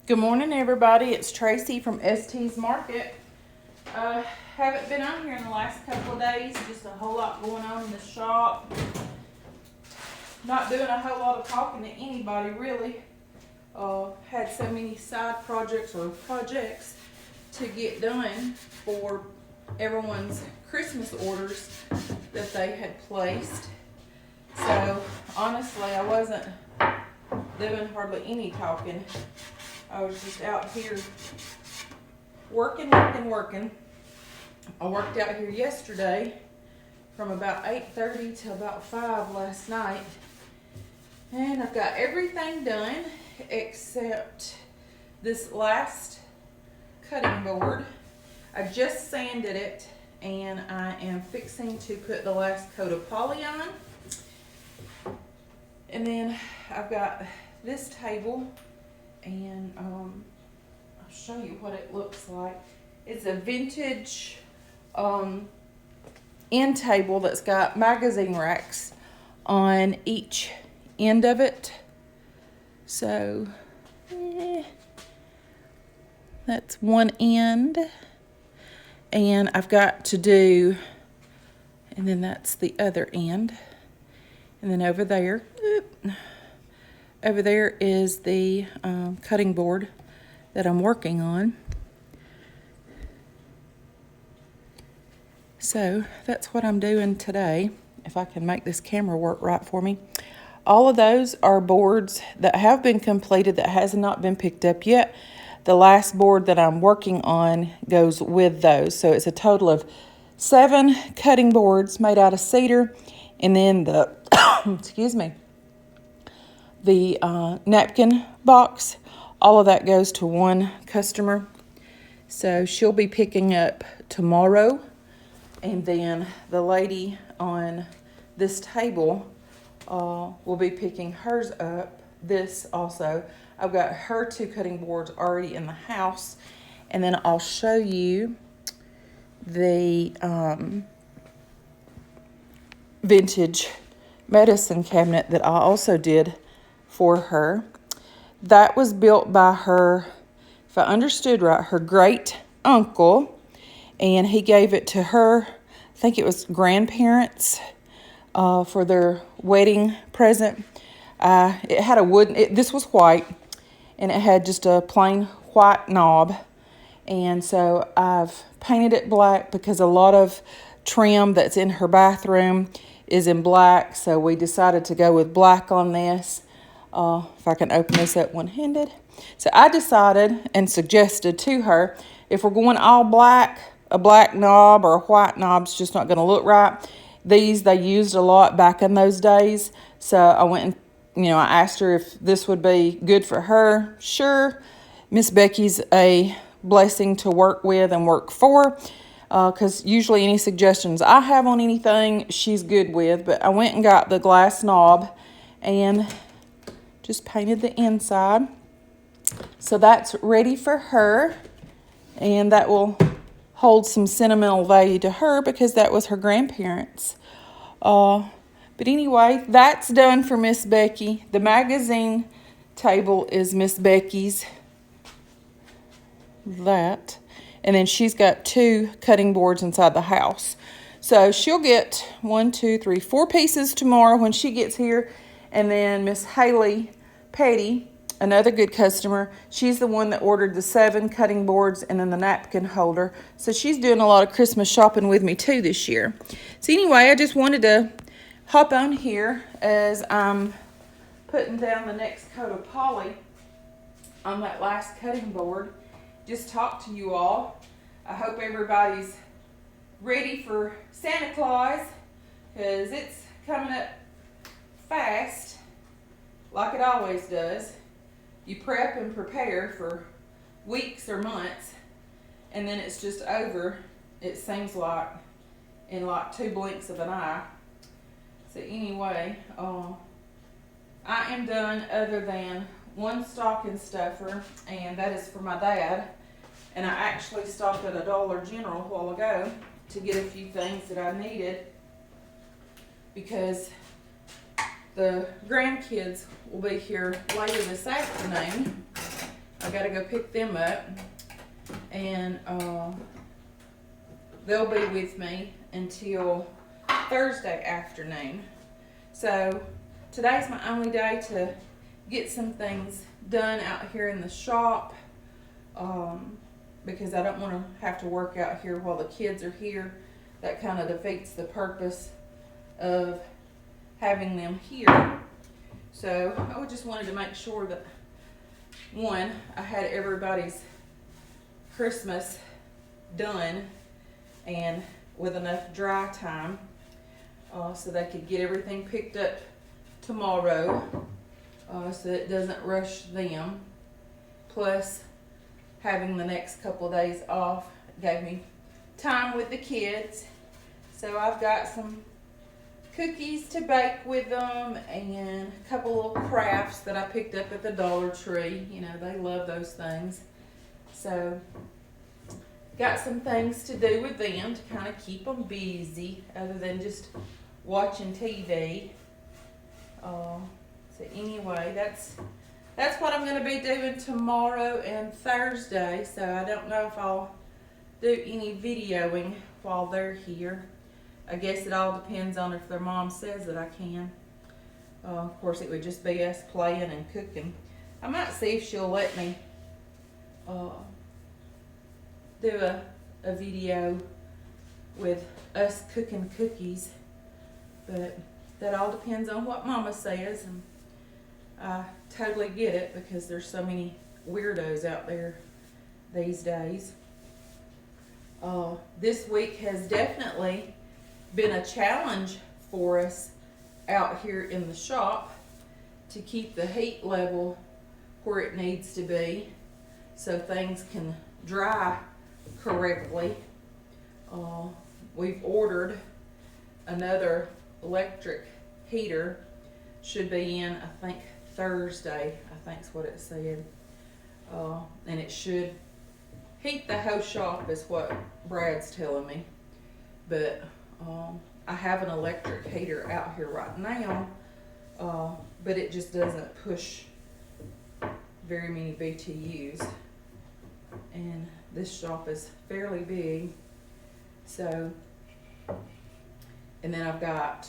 Good morning, everybody. It's Tracy from ST's Market. Haven't been on here in the last couple of days. Just a whole lot going on in the shop. Not doing a whole lot of talking to anybody, really. Had so many side projects to get done for everyone's Christmas orders that they had placed. So, honestly, I wasn't doing hardly any talking. I was just out here working. I worked out here yesterday from about 8:30 till about 5 last night. And I've got everything done except this last cutting board. I just sanded it and I am fixing to put the last coat of poly on. And then I've got this table. And I'll show you what it looks like. It's a vintage end table that's got magazine racks on each end of it. So that's one end. And I've got to do, and then that's the other end. And then over there is the cutting board that I'm working on. So that's what I'm doing today, if I can make this camera work right for me. All of those are boards that have been completed that has not been picked up yet. The last board that I'm working on goes with those. So it's a total of 7 cutting boards made out of cedar, and then the excuse me, the napkin box. All of that goes to one customer. So she'll be picking up tomorrow. And then the lady on this table will be picking hers up. This also. I've got her 2 cutting boards already in the house. And then I'll show you the vintage medicine cabinet that I also did for her. That was built by her, if I understood right, her great uncle, and he gave it to her, I think it was grandparents, for their wedding present. It had a wooden, this was white, and it had just a plain white knob. And so I've painted it black because a lot of trim that's in her bathroom is in black. So we decided to go with black on this. If I can open this up one-handed. So I decided and suggested to her, if we're going all black, a black knob or a white knob's just not going to look right. These they used a lot back in those days. So I went and, I asked her if this would be good for her. Sure. Miss Becky's a blessing to work with and work for. Because usually any suggestions I have on anything, she's good with. But I went and got the glass knob and just painted the inside. So that's ready for her. And that will hold some sentimental value to her because that was her grandparents. But anyway, that's done for Miss Becky. The magazine table is Miss Becky's. That. And then she's got 2 cutting boards inside the house. So she'll get 4 pieces tomorrow when she gets here. And then Miss Haley Petty, another good customer, she's the one that ordered the 7 cutting boards and then the napkin holder. So she's doing a lot of Christmas shopping with me too this year. So anyway, I just wanted to hop on here as I'm putting down the next coat of poly on that last cutting board. Just talk to you all. I hope everybody's ready for Santa Claus because it's coming up fast like it always does. You prep and prepare for weeks or months and then it's just over, it seems like, in like 2 blinks of an eye. So anyway, I am done other than one stocking stuffer, and that is for my dad. And I actually stopped at a Dollar General a while ago to get a few things that I needed because the grandkids will be here later this afternoon. I gotta go pick them up, and they'll be with me until Thursday afternoon. So today's my only day to get some things done out here in the shop, because I don't want to have to work out here while the kids are here. That kind of defeats the purpose of having them here. So I just wanted to make sure that, one, I had everybody's Christmas done and with enough dry time, so they could get everything picked up tomorrow, so it doesn't rush them. Plus, having the next couple of days off gave me time with the kids. So I've got some cookies to bake with them and a couple of crafts that I picked up at the Dollar Tree. You know, they love those things. So got some things to do with them to kind of keep them busy other than just watching TV. So anyway, that's what I'm going to be doing tomorrow and Thursday. So I don't know if I'll do any videoing while they're here. I guess it all depends on if their mom says that I can. Of course, it would just be us playing and cooking. I might see if she'll let me do a video with us cooking cookies, but that all depends on what Mama says, and I totally get it because there's so many weirdos out there these days. This week has definitely been a challenge for us out here in the shop to keep the heat level where it needs to be so things can dry correctly. We've ordered another electric heater. Should be in, I think, Thursday, I think's what it said. And it should heat the whole shop is what Brad's telling me. But I have an electric heater out here right now, but it just doesn't push very many BTUs. And this shop is fairly big. So, and then I've got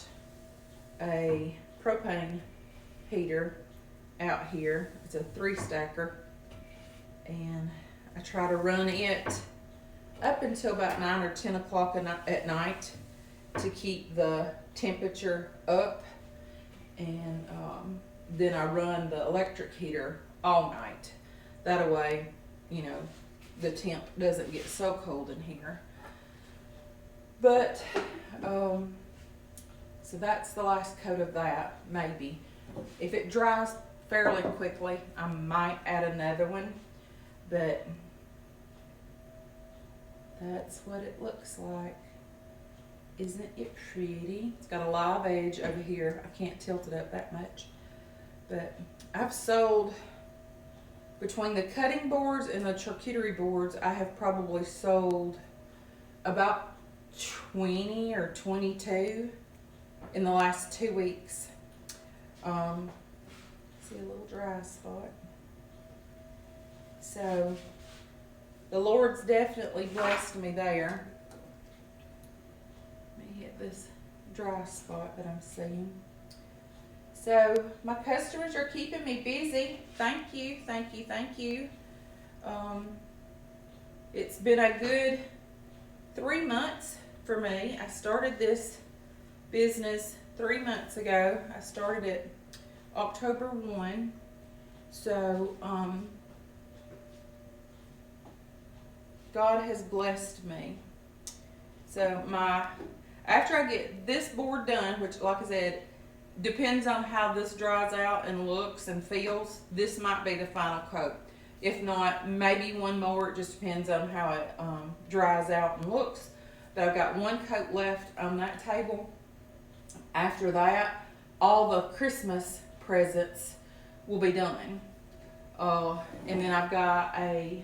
a propane heater out here. It's a 3-stacker, and I try to run it up until about 9 or 10 o'clock at night to keep the temperature up, and then I run the electric heater all night. That way, you know, the temp doesn't get so cold in here. But so that's the last coat of that, maybe. If it dries fairly quickly, I might add another one, but that's what it looks like. Isn't it pretty? It's got a live edge over here. I can't tilt it up that much. But I've sold, between the cutting boards and the charcuterie boards, I have probably sold about 20 or 22 in the last 2 weeks. See a little dry spot. So the Lord's definitely blessed me there. Let me hit this dry spot that I'm seeing. So my customers are keeping me busy. Thank you, thank you, thank you. It's been a good 3 months for me. I started this business 3 months ago. I started it October 1. So God has blessed me. So after I get this board done, which like I said, depends on how this dries out and looks and feels, this might be the final coat. If not, maybe one more. It just depends on how it dries out and looks. But I've got one coat left on that table. After that, all the Christmas presents will be done. And then I've got a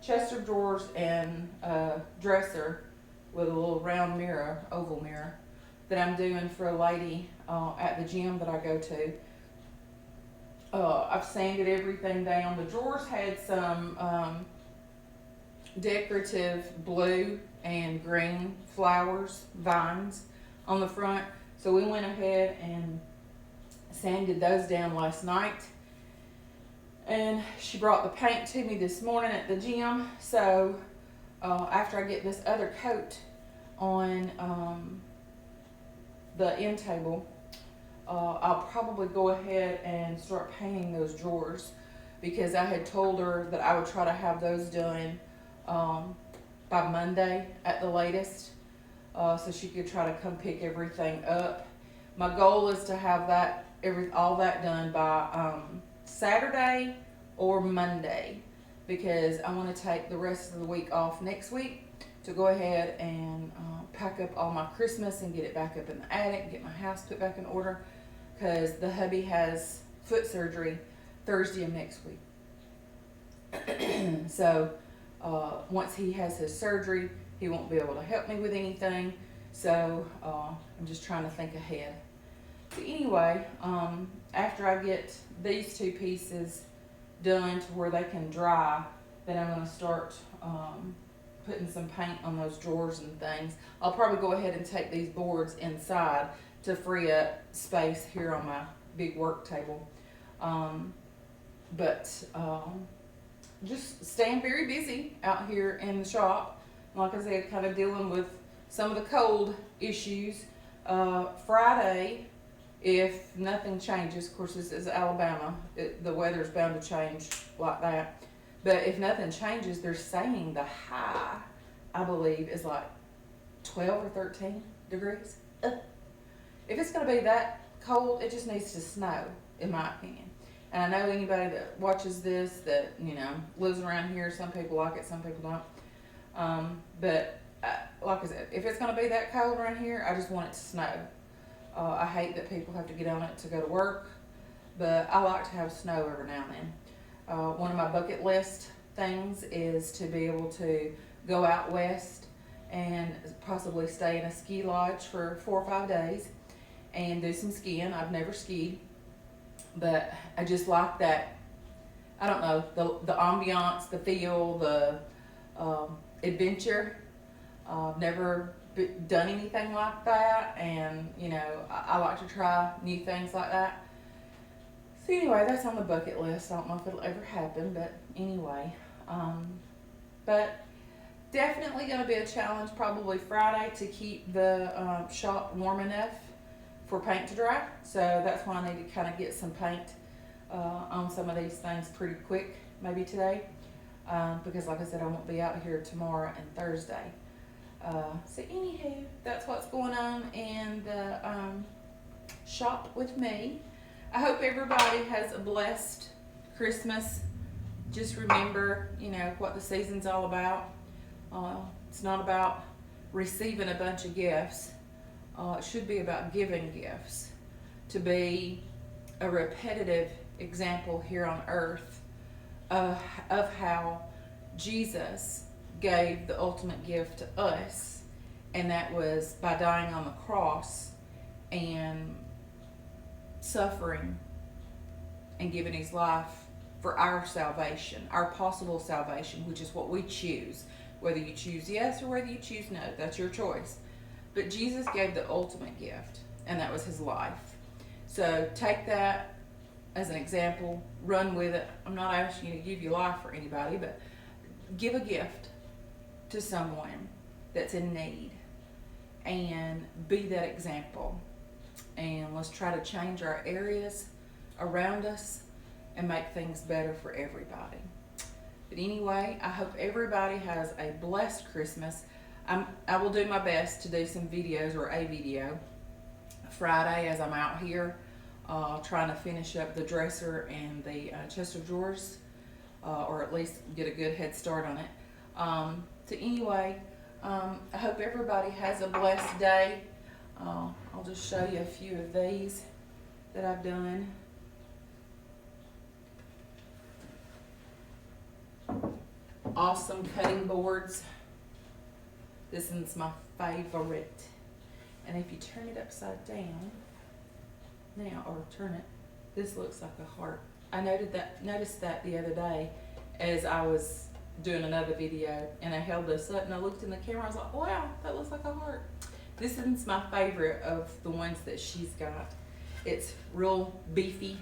chest of drawers and a dresser with a little round mirror, oval mirror, that I'm doing for a lady at the gym that I go to. I've sanded everything down. The drawers had some decorative blue and green flowers, vines on the front. So we went ahead and sanded those down last night. And she brought the paint to me this morning at the gym. So after I get this other coat on the end table, I'll probably go ahead and start painting those drawers, because I had told her that I would try to have those done by Monday at the latest, so she could try to come pick everything up. My goal is to have all that done by Saturday or Monday, because I want to take the rest of the week off next week to go ahead and pack up all my Christmas and get it back up in the attic and get my house put back in order, because the hubby has foot surgery Thursday of next week. So once he has his surgery, he won't be able to help me with anything. So I'm just trying to think ahead. So anyway, after I get these two pieces done to where they can dry, then I'm going to start putting some paint on those drawers and things. I'll probably go ahead and take these boards inside to free up space here on my big work table. Just staying very busy out here in the shop. Like I said, kind of dealing with some of the cold issues. Friday, if nothing changes, of course this is Alabama, the weather's bound to change like that. But if nothing changes, they're saying the high, I believe, is like 12 or 13 degrees. If it's going to be that cold, it just needs to snow, in my opinion. And I know anybody that watches this that, lives around here, some people like it, some people don't. But like I said, if it's going to be that cold around here, I just want it to snow. I hate that people have to get on it to go to work, but I like to have snow every now and then. One of my bucket list things is to be able to go out west and possibly stay in a ski lodge for 4 or 5 days and do some skiing. I've never skied, but I just like that, I don't know, the ambiance, the feel, the adventure. I've never done anything like that, and I like to try new things like that. So anyway, that's on the bucket list. I don't know if it'll ever happen, but anyway. But definitely going to be a challenge probably Friday to keep the shop warm enough for paint to dry. So that's why I need to kind of get some paint on some of these things pretty quick, maybe today. Because like I said, I won't be out here tomorrow and Thursday. So anywho, that's what's going on in the shop with me. I hope everybody has a blessed Christmas. Just remember, what the season's all about. It's not about receiving a bunch of gifts. It should be about giving gifts. To be a repetitive example here on earth of how Jesus gave the ultimate gift to us, and that was by dying on the cross and suffering and giving his life for our salvation, our possible salvation, which is what we choose. Whether you choose yes or whether you choose no, that's your choice. But Jesus gave the ultimate gift, and that was his life. So take that as an example, run with it. I'm not asking you to give your life for anybody, but give a gift to someone that's in need and be that example. And let's try to change our areas around us and make things better for everybody. But anyway, I hope everybody has a blessed Christmas. I will do my best to do some videos or a video Friday as I'm out here trying to finish up the dresser and the chest of drawers, or at least get a good head start on it. So anyway, I hope everybody has a blessed day. I'll just show you a few of these that I've done. Awesome cutting boards. This one's my favorite. And if you turn it upside down, now, or turn it, this looks like a heart. I noticed that the other day as I was doing another video, and I held this up and I looked in the camera. I was like, wow, that looks like a heart. This is my favorite of the ones that she's got. It's real beefy,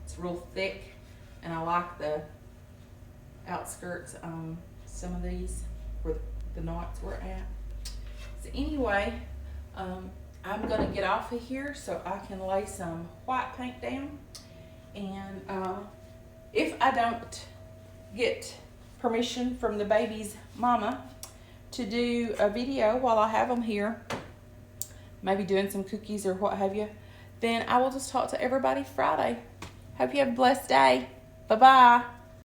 it's real thick, and I like the outskirts on some of these where the knots were at. So anyway, I'm gonna get off of here so I can lay some white paint down. And if I don't get permission from the baby's mama to do a video while I have them here, maybe doing some cookies or what have you, then I will just talk to everybody Friday. Hope you have a blessed day. Bye-bye.